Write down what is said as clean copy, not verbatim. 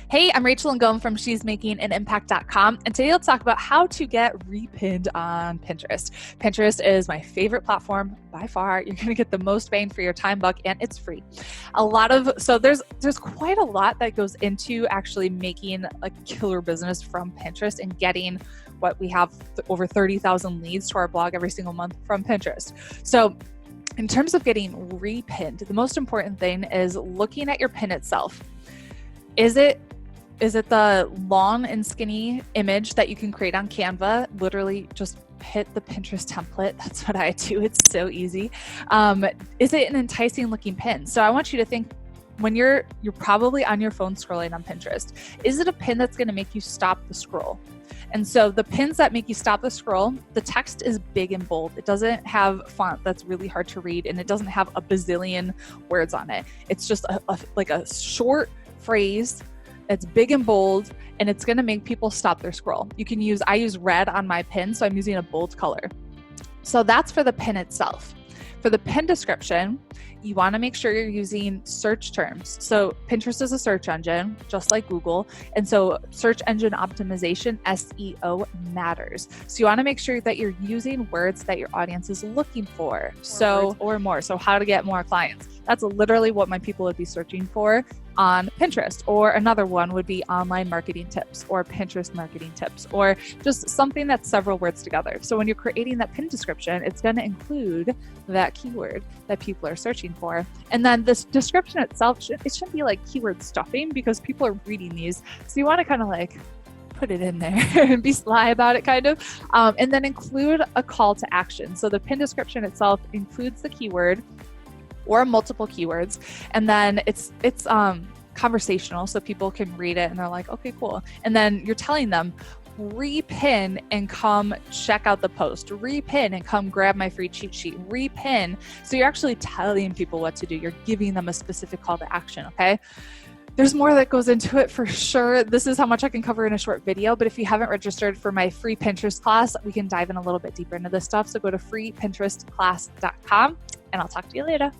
Hey, I'm Rachel Ngom from she'smakinganimpact.com, and today let's talk about how to get repinned on Pinterest. Pinterest is my favorite platform by far. You're going to get the most bang for your time buck, and it's free. There's quite a lot that goes into actually making a killer business from Pinterest and getting what we have over 30,000 leads to our blog every single month from Pinterest. So in terms of getting repinned, the most important thing is looking at your pin itself. Is it the long and skinny image that you can create on Canva? Literally just hit the Pinterest template. That's what I do. It's so easy. Is it an enticing looking pin? So I want you to think when you're probably on your phone scrolling on Pinterest, is it a pin that's going to make you stop the scroll? And so the pins that make you stop the scroll, the text is big and bold. It doesn't have font that's really hard to read, and it doesn't have a bazillion words on it. It's just like a short phrase. It's big and bold, and it's going to make people stop their scroll. I use red on my pin, so I'm using a bold color. So that's for the pin itself. For the pin description, you want to make sure you're using search terms. So Pinterest is a search engine, just like Google. And so search engine optimization, SEO, matters. So you want to make sure that you're using words that your audience is looking for. Or more. So how to get more clients. That's literally what my people would be searching for on Pinterest. Or another one would be online marketing tips or Pinterest marketing tips, or just something that's several words together. So when you're creating that pin description, it's going to include that keyword that people are searching for. And then this description itself, it shouldn't be like keyword stuffing, because people are reading these. So you want to kind of like put it in there and be sly about it kind of. And then include a call to action. So the pin description itself includes the keyword or multiple keywords. And then it's conversational, so people can read it and they're like, okay, cool. And then you're telling them, repin and come check out the post, repin and come grab my free cheat sheet, repin. So you're actually telling people what to do. You're giving them a specific call to action, okay? There's more that goes into it for sure. This is how much I can cover in a short video, but if you haven't registered for my free Pinterest class, we can dive in a little bit deeper into this stuff. So go to freepinterestclass.com and I'll talk to you later.